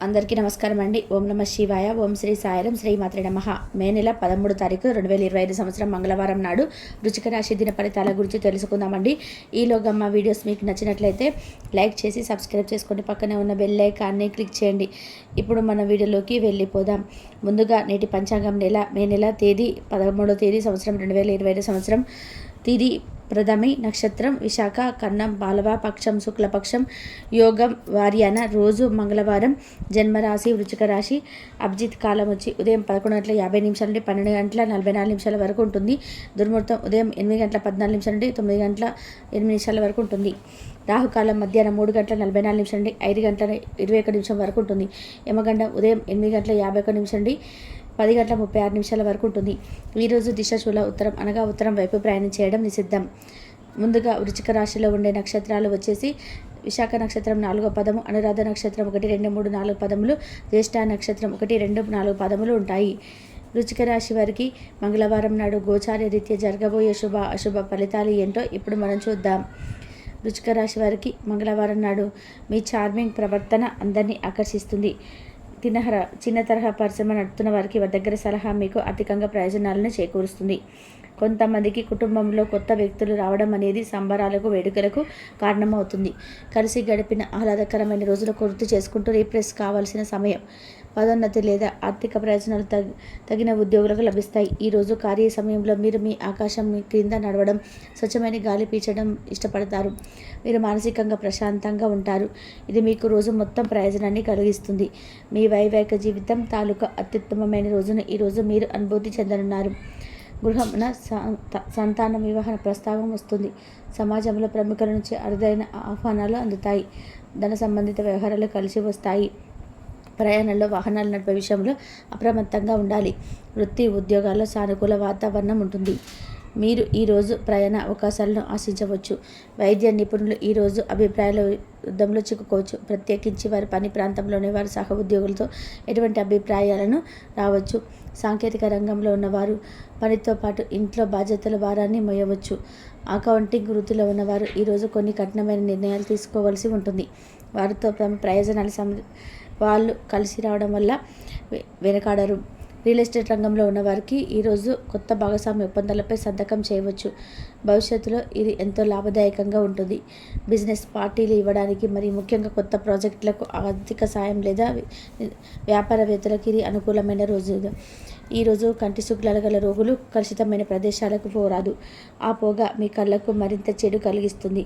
అందరికీ నమస్కారం అండి. ఓం నమ శివాయ. ఓం శ్రీ సాయిరం. శ్రీ మాత్రే నమః. మే నెల 13 తారీఖు 2025 సంవత్సరం మంగళవారం నాడు వృశ్చిక రాశి దిన ఫలితాల గురించి తెలుసుకుందామండి. ఈలోగా మా వీడియోస్ మీకు నచ్చినట్లయితే లైక్ చేసి సబ్స్క్రైబ్ చేసుకోండి. పక్కనే ఉన్న బెల్ ఐకాన్ని క్లిక్ చేయండి. ఇప్పుడు మన వీడియోలోకి వెళ్ళిపోదాం. ముందుగా నేటి పంచాంగం మే నెల తేదీ 13వ తేదీ సంవత్సరం 2025 సంవత్సరం తిది ప్రథమి నక్షత్రం విశాఖ కన్నం బాలవ పక్షం శుక్లపక్షం యోగం వార్యాన రోజు మంగళవారం జన్మరాశి వృశ్చిక రాశి అభిజిత్ కాలం వచ్చి ఉదయం 11:50 నుండి 12:44 వరకు ఉంటుంది. దుర్ముహూర్తం ఉదయం 8:14 నుండి 9:08 వరకు ఉంటుంది. రాహుకాలం మధ్యాహ్నం 3:44 నుండి 5:21 వరకు ఉంటుంది. యమగండం ఉదయం 8:51 నుండి 10:36 వరకు ఉంటుంది. ఈరోజు దిశాశూల ఉత్తరం అనగా ఉత్తరం వైపు ప్రయాణం చేయడం నిషిద్ధం. ముందుగా వృశ్చిక రాశిలో ఉండే నక్షత్రాలు వచ్చేసి విశాఖ నక్షత్రం 4వ పదము, అనురాధ నక్షత్రం 1, 2, 3, 4 పదములు, జ్యేష్ఠ నక్షత్రం 1, 2, 4 పదములు ఉంటాయి. వృశ్చిక రాశి వారికి మంగళవారం నాడు గోచార రీత్యా జరగబోయే శుభ అశుభ ఫలితాలు ఏంటో ఇప్పుడు మనం చూద్దాం. వృశ్చిక రాశి వారికి మంగళవారం నాడు మీ చార్మింగ్ ప్రవర్తన అందరినీ ఆకర్షిస్తుంది. చిన్న తరహా పరిశ్రమ నడుపుతున్న వారికి దగ్గర సలహా మీకు ఆర్థికంగా ప్రయోజనాలను చేకూరుస్తుంది. కొంతమందికి కుటుంబంలో కొత్త వ్యక్తులు రావడం అనేది సంబరాలకు వేడుకలకు కారణమవుతుంది. కలిసి గడిపిన ఆహ్లాదకరమైన రోజులు గుర్తు చేసుకుంటూ రీప్రెస్ కావాల్సిన సమయం. పదోన్నతి లేదా ఆర్థిక ప్రయోజనాలు తగిన ఉద్యోగులకు లభిస్తాయి. ఈరోజు కార్య సమయంలో మీరు మీ ఆకాశం క్రింద నడవడం, స్వచ్ఛమైన గాలి పీల్చడం ఇష్టపడతారు. మీరు మానసికంగా ప్రశాంతంగా ఉంటారు. ఇది మీకు రోజు మొత్తం ప్రయోజనాన్ని కలిగిస్తుంది. మీ వైవాహిక జీవితం తాలూకా అత్యుత్తమమైన రోజును ఈరోజు మీరు అనుభూతి చెందనున్నారు. గృహమున సంతాన వివాహ ప్రస్తావం వస్తుంది. సమాజంలో ప్రముఖుల నుంచి అరుదైన ఆహ్వానాలు అందుతాయి. ధన సంబంధిత వ్యవహారాలు కలిసి వస్తాయి. ప్రయాణంలో వాహనాలు నడిపే విషయంలో అప్రమత్తంగా ఉండాలి. వృత్తి ఉద్యోగాల్లో సానుకూల వాతావరణం ఉంటుంది. మీరు ఈరోజు ప్రయాణ అవకాశాలను ఆశించవచ్చు. వైద్య నిపుణులు ఈరోజు అభిప్రాయాల యుద్ధంలో చిక్కుకోవచ్చు. ప్రత్యేకించి వారి పని ప్రాంతంలోనే వారి సహ ఉద్యోగులతో ఎటువంటి అభిప్రాయాలను రావచ్చు. సాంకేతిక రంగంలో ఉన్నవారు పనితో పాటు ఇంట్లో బాధ్యతల భారాన్ని మోయవచ్చు. అకౌంటింగ్ వృత్తిలో ఉన్నవారు ఈరోజు కొన్ని కఠినమైన నిర్ణయాలు తీసుకోవాల్సి ఉంటుంది. వారితో తమ ప్రయోజనాలు వాళ్ళు కలిసి రావడం వల్ల వెనకాడరు. రియల్ ఎస్టేట్ రంగంలో ఉన్నవారికి ఈరోజు కొత్త భాగస్వామ్య ఒప్పందాలపై సంతకం చేయవచ్చు. భవిష్యత్తులో ఇది ఎంతో లాభదాయకంగా ఉంటుంది. బిజినెస్ పార్టీలు ఇవ్వడానికి మరియు ముఖ్యంగా కొత్త ప్రాజెక్టులకు ఆర్థిక సాయం లేదా వ్యాపారవేత్తలకు ఇది అనుకూలమైన రోజు. ఈరోజు కంటి శుక్లాలు గల రోగులు కలుషితమైన ప్రదేశాలకు పోరాదు. ఆ పొగ మీ కళ్ళకు మరింత చెడు కలిగిస్తుంది.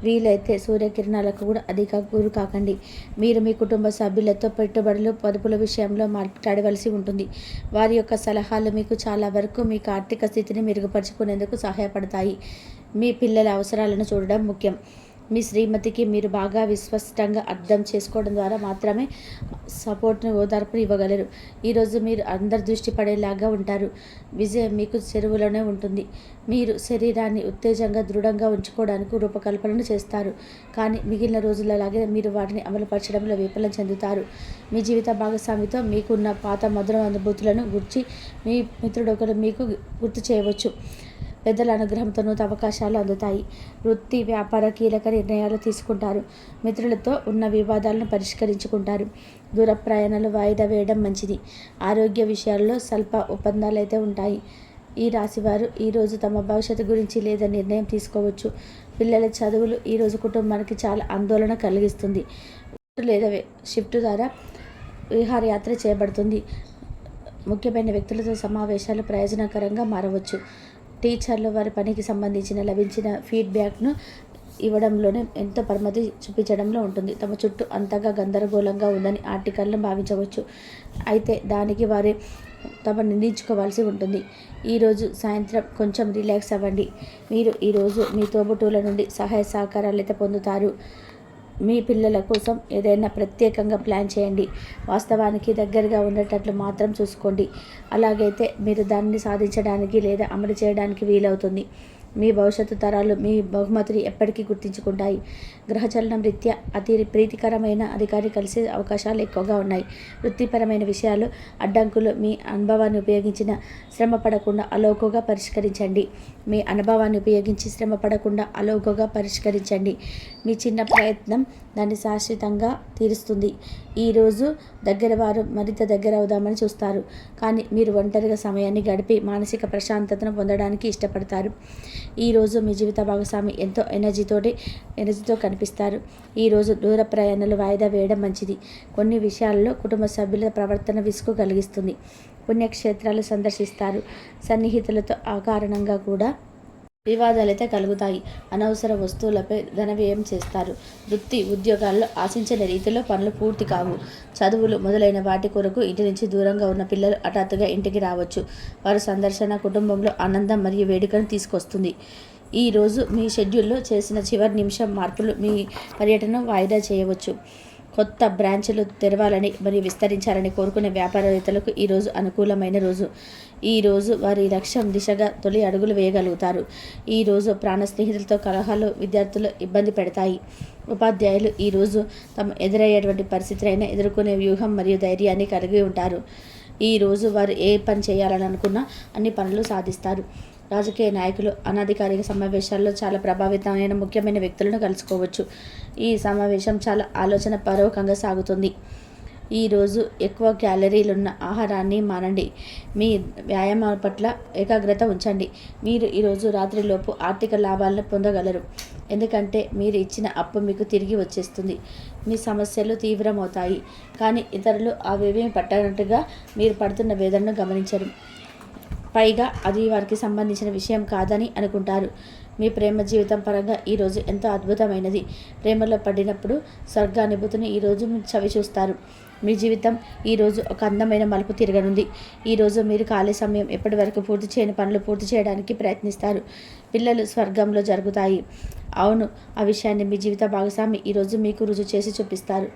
వీలైతే సూర్యకిరణాలకు కూడా అధిక గురి కాకండి. మీరు మీ కుటుంబ సభ్యులతో పెట్టుబడులు పొదుపుల విషయంలో మాట్లాడవలసి ఉంటుంది. వారి యొక్క సలహాలు మీకు చాలా వరకు మీకు ఆర్థిక స్థితిని మెరుగుపరుచుకునేందుకు సహాయపడతాయి. మీ పిల్లల అవసరాలను చూడడం ముఖ్యం. మీ శ్రీమతికి మీరు బాగా విస్పష్టంగా అర్థం చేసుకోవడం ద్వారా మాత్రమే సపోర్ట్ని ఓదార్పుని ఇవ్వగలరు. ఈరోజు మీరు అందరి దృష్టి పడేలాగా ఉంటారు. విజయం మీకు చెరువులోనే ఉంటుంది. మీరు శరీరాన్ని ఉత్తేజంగా దృఢంగా ఉంచుకోవడానికి రూపకల్పనను చేస్తారు. కానీ మిగిలిన రోజులలాగే మీరు వాటిని అమలుపరచడంలో విఫలం చెందుతారు. మీ జీవిత భాగస్వామితో మీకున్న పాత మధుర అనుభూతులను గుర్చి మీ మిత్రుడు ఒకరు మీకు గుర్తు చేయవచ్చు. పెద్దల అనుగ్రహంతో నూతన అవకాశాలు అందుతాయి. వృత్తి వ్యాపార కీలక నిర్ణయాలు తీసుకుంటారు. మిత్రులతో ఉన్న వివాదాలను పరిష్కరించుకుంటారు. దూర ప్రయాణాలు వాయిదా వేయడం మంచిది. ఆరోగ్య విషయాల్లో స్వల్ప ఒప్పందాలు అయితే ఉంటాయి. ఈ రాశివారు ఈరోజు తమ భవిష్యత్తు గురించి లేదా నిర్ణయం తీసుకోవచ్చు. పిల్లల చదువులు ఈరోజు కుటుంబానికి చాలా ఆందోళన కలిగిస్తుంది. లేదా షిఫ్ట్ ద్వారా విహారయాత్ర చేయబడుతుంది. ముఖ్యమైన వ్యక్తులతో సమావేశాలు ప్రయోజనకరంగా మారవచ్చు. టీచర్లు వారి పనికి సంబంధించిన లభించిన ఫీడ్బ్యాక్ను ఇవ్వడంలోనే ఎంతో పరిమితి చూపించడంలో ఉంటుంది. తమ చుట్టూ అంతగా గందరగోళంగా ఉందని ఆర్టికల్ను భావించవచ్చు. అయితే దానికి వారి తమ నిందించుకోవాల్సి ఉంటుంది. ఈరోజు సాయంత్రం కొంచెం రిలాక్స్ అవ్వండి. మీరు ఈరోజు మీ తోబుట్టువుల నుండి సహాయ సహకారాలు అయితే పొందుతారు. మీ పిల్లల కోసం ఏదైనా ప్రత్యేకంగా ప్లాన్ చేయండి. వాస్తవానికి దగ్గరగా ఉండేటట్లు మాత్రం చూసుకోండి. అలాగైతే మీరు దాన్ని సాధించడానికి లేదా అమలు చేయడానికి వీలవుతుంది. మీ భవిష్యత్తు తరాలు మీ బహుమతిని ఎప్పటికీ గుర్తించుకుంటాయి. గ్రహచలనం రీత్యా అతి ప్రీతికరమైన అధికారి కలిసే అవకాశాలు ఎక్కువగా ఉన్నాయి. వృత్తిపరమైన విషయాలు అడ్డంకులు మీ అనుభవాన్ని ఉపయోగించిన శ్రమ పడకుండా అలౌకగా పరిష్కరించండి. మీ అనుభవాన్ని ఉపయోగించి శ్రమ పడకుండా అలౌకగా పరిష్కరించండి. మీ చిన్న ప్రయత్నం దాన్ని శాశ్వతంగా తీరుస్తుంది. ఈరోజు దగ్గర వారు మరింత దగ్గర అవుదామని చూస్తారు, కానీ మీరు ఒంటరిగా సమయాన్ని గడిపి మానసిక ప్రశాంతతను పొందడానికి ఇష్టపడతారు. ఈరోజు మీ జీవిత భాగస్వామి ఎంతో ఎనర్జీతో కనిపిస్తారు. ఈరోజు దూర ప్రయాణాలు వాయిదా వేయడం మంచిది. కొన్ని విషయాల్లో కుటుంబ సభ్యుల ప్రవర్తన విసుగు కలిగిస్తుంది. పుణ్యక్షేత్రాలు సందర్శిస్తారు. సన్నిహితులతో ఆ కారణంగా కూడా వివాదాలైతే కలుగుతాయి. అనవసర వస్తువులపై ధన వ్యయం చేస్తారు. వృత్తి ఉద్యోగాల్లో ఆశించిన రీతిలో పనులు పూర్తి కావు. చదువులు మొదలైన వాటి కొరకు ఇంటి నుంచి దూరంగా ఉన్న పిల్లలు హఠాత్తుగా ఇంటికి రావచ్చు. వారి సందర్శన కుటుంబంలో ఆనందం మరియు వేడుకను తీసుకొస్తుంది. ఈరోజు మీ షెడ్యూల్లో చేసిన చివరి నిమిషం మార్పులు మీ పర్యటన వాయిదా చేయవచ్చు. కొత్త బ్రాంచ్లు తెరవాలని మరియు విస్తరించాలని కోరుకునే వ్యాపారవేత్తలకు ఈరోజు అనుకూలమైన రోజు. ఈరోజు వారి లక్ష్యం దిశగా తొలి అడుగులు వేయగలుగుతారు. ఈరోజు ప్రాణ స్నేహితులతో కలహాలు విద్యార్థులు ఇబ్బంది పెడతాయి. ఉపాధ్యాయులు ఈరోజు తమ ఎదురయ్యేటువంటి పరిస్థితులైనా ఎదుర్కొనే వ్యూహం మరియు ధైర్యాన్ని కలిగి ఉంటారు. ఈరోజు వారు ఏ పని చేయాలని అనుకున్నా అన్ని పనులు సాధిస్తారు. రాజకీయ నాయకులు అనధికారిక సమావేశాల్లో చాలా ప్రభావితమైన ముఖ్యమైన వ్యక్తులను కలుసుకోవచ్చు. ఈ సమావేశం చాలా ఆలోచనపూర్వకంగా సాగుతుంది. ఈరోజు ఎక్కువ క్యాలరీలున్న ఆహారాన్ని మానండి. మీ వ్యాయామం పట్ల ఏకాగ్రత ఉంచండి. మీరు ఈరోజు రాత్రిలోపు ఆర్థిక లాభాలను పొందగలరు, ఎందుకంటే మీరు ఇచ్చిన అప్పు మీకు తిరిగి వచ్చేస్తుంది. మీ సమస్యలు తీవ్రమవుతాయి, కానీ ఇతరులు అవేమీ పట్టనట్టుగా మీరు పడుతున్న వేదనను గమనించరు. పైగా అది వారికి సంబంధించిన విషయం కాదని అనుకుంటారు. మీ ప్రేమ జీవితం పరంగా ఈరోజు ఎంతో అద్భుతమైనది. ప్రేమలో పడినప్పుడు స్వర్గానుభూతిని ఈరోజు మీరు చవి చూస్తారు. మీ జీవితం ఈరోజు ఒక అందమైన మలుపు తిరగనుంది. ఈరోజు మీరు ఖాళీ సమయం ఎప్పటి వరకు పూర్తి చేయని పనులు పూర్తి చేయడానికి ప్రయత్నిస్తారు. పిల్లలు స్వర్గంలో జరుగుతాయి. అవును, ఆ విషయాన్ని మీ జీవిత భాగస్వామి ఈరోజు మీకు రుజువు చేసి చూపిస్తారు.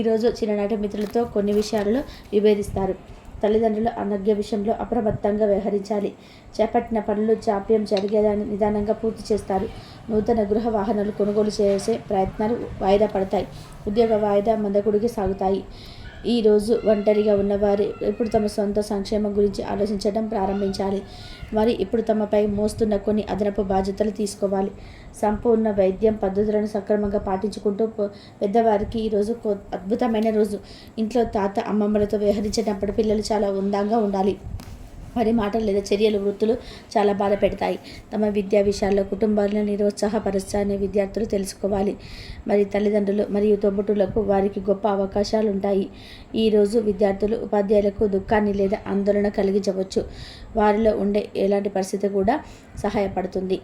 ఈరోజు చిన్ననాటి మిత్రులతో కొన్ని విషయాలలో విభేదిస్తారు. తల్లిదండ్రుల ఆరోగ్య విషయంలో అప్రమత్తంగా వ్యవహరించాలి. చేపట్టిన పనులు జాప్యం జరిగేదాన్ని నిదానంగా పూర్తి చేస్తారు. నూతన గృహ వాహనాలు కొనుగోలు చేసే ప్రయత్నాలు వాయిదా పడతాయి. ఉద్యోగ వాయిదా మందకొడిగి సాగుతాయి. ఈరోజు ఒంటరిగా ఉన్నవారు ఇప్పుడు తమ సొంత సంక్షేమం గురించి ఆలోచించడం ప్రారంభించాలి. మరి ఇప్పుడు తమపై మోస్తున్న కొన్ని అదనపు బాధ్యతలు తీసుకోవాలి. సంపూర్ణ వైద్యం పద్ధతులను సక్రమంగా పాటించుకుంటూ పెద్దవారికి ఈరోజు అద్భుతమైన రోజు. ఇంట్లో తాత అమ్మమ్మలతో వ్యవహరించేటప్పుడు పిల్లలు చాలా ఉందంగా ఉండాలి. వారి మాటలు లేదా చర్యలు వృత్తులు చాలా బాధ పెడతాయి. తమ విద్యా విషయాల్లో కుటుంబాలను నిరుత్సాహపరుస్తారని విద్యార్థులు తెలుసుకోవాలి. మరి తల్లిదండ్రులు మరియు తోబుట్టులకు వారికి గొప్ప అవకాశాలు ఉంటాయి. ఈరోజు విద్యార్థులు ఉపాధ్యాయులకు దుఃఖాన్ని లేదా ఆందోళన కలిగించవచ్చు. వారిలో ఉండే ఎలాంటి పరిస్థితి కూడా సహాయపడుతుంది.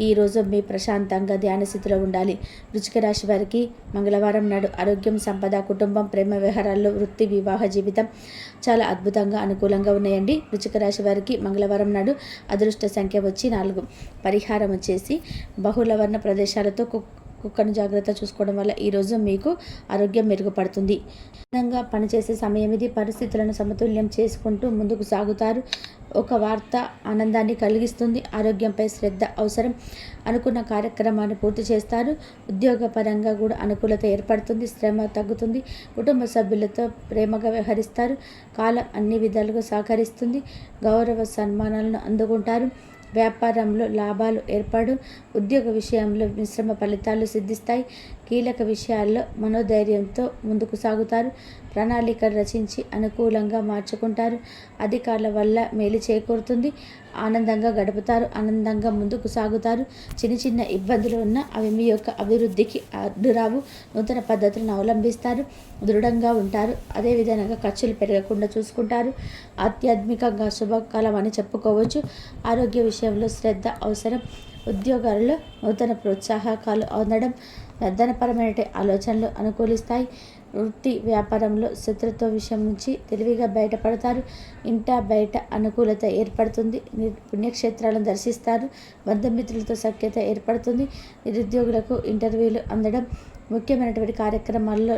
ఈరోజు మీ ప్రశాంతంగా ధ్యాన స్థితిలో ఉండాలి. వృశ్చిక రాశి వారికి మంగళవారం నాడు ఆరోగ్యం, సంపద, కుటుంబం, ప్రేమ వ్యవహారాల్లో, వృత్తి, వివాహ జీవితం చాలా అద్భుతంగా అనుకూలంగా ఉన్నాయండి. వృశ్చిక రాశి వారికి మంగళవారం నాడు అదృష్ట సంఖ్య వచ్చి 4. పరిహారం వచ్చేసి బహుళవర్ణ ప్రదేశాలతో కుక్కను జాగ్రత్త చూసుకోవడం వల్ల ఈరోజు మీకు ఆరోగ్యం మెరుగుపడుతుంది. విధంగా పనిచేసే సమయం ఇది. పరిస్థితులను సమతుల్యం చేసుకుంటూ ముందుకు సాగుతారు. ఒక వార్త ఆనందాన్ని కలిగిస్తుంది. ఆరోగ్యంపై శ్రద్ధ అవసరం. అనుకున్న కార్యక్రమాన్ని పూర్తి చేస్తారు. ఉద్యోగపరంగా కూడా అనుకూలత ఏర్పడుతుంది. శ్రమ తగ్గుతుంది. కుటుంబ సభ్యులతో ప్రేమగా వ్యవహరిస్తారు. కాలం అన్ని విధాలుగా సహకరిస్తుంది. గౌరవ సన్మానాలను అందుకుంటారు. వ్యాపారంలో లాభాలు ఏర్పడు. ఉద్యోగ విషయంలో మిశ్రమ ఫలితాలు సిద్ధిస్తాయి. కీలక విషయాల్లో మనోధైర్యంతో ముందుకు సాగుతారు. ప్రణాళిక రచించి అనుకూలంగా మార్చుకుంటారు. అధికారుల వల్ల మేలు చేకూరుతుంది. ఆనందంగా గడుపుతారు. ఆనందంగా ముందుకు సాగుతారు. చిన్న చిన్న ఇబ్బందులు ఉన్నా అవి మీ యొక్క అభివృద్ధికి అడ్డురావు. నూతన పద్ధతులను అవలంబిస్తారు. దృఢంగా ఉంటారు. అదేవిధంగా ఖర్చులు పెరగకుండా చూసుకుంటారు. ఆధ్యాత్మికంగా శుభకాలం అని చెప్పుకోవచ్చు. ఆరోగ్య విషయంలో శ్రద్ధ అవసరం. ఉద్యోగాలలో నూతన ప్రోత్సాహకాలు అందడం, ధనపరమైన ఆలోచనలు అనుకూలిస్తాయి. వృత్తి వ్యాపారంలో శత్రుత్వ విషయం నుంచి తెలివిగా బయటపడతారు. ఇంట బయట అనుకూలత ఏర్పడుతుంది. పుణ్యక్షేత్రాలను దర్శిస్తారు. బంధుమిత్రులతో సఖ్యత ఏర్పడుతుంది. నిరుద్యోగులకు ఇంటర్వ్యూలు అందడం, ముఖ్యమైనటువంటి కార్యక్రమాల్లో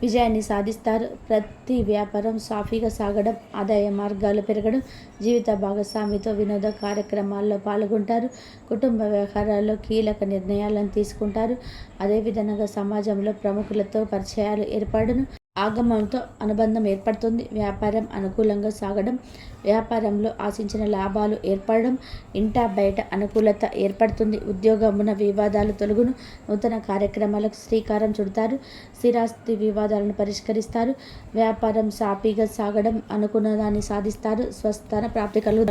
విజయాన్ని సాధిస్తారు. ప్రతి వ్యాపారం సాఫీగా సాగడం, ఆదాయ మార్గాలు పెరగడం, జీవిత భాగస్వామితో వినోద కార్యక్రమాల్లో పాల్గొంటారు. కుటుంబ వ్యవహారాల్లో కీలక నిర్ణయాలను తీసుకుంటారు. అదేవిధంగా సమాజంలో ప్రముఖులతో పరిచయాలు ఏర్పడును. ఆగమంతో అనుబంధం ఏర్పడుతుంది. వ్యాపారం అనుకూలంగా సాగడం, వ్యాపారంలో ఆశించిన లాభాలు ఏర్పడడం, ఇంటా బయట అనుకూలత ఏర్పడుతుంది. ఉద్యోగమున వివాదాలు తొలగును. నూతన కార్యక్రమాలకు శ్రీకారం చుడతారు. స్థిరాస్తి వివాదాలను పరిష్కరిస్తారు. వ్యాపారం సాఫీగా సాగడం, అనుకున్న దాన్ని సాధిస్తారు. స్వస్థాన ప్రాప్తి కలుగు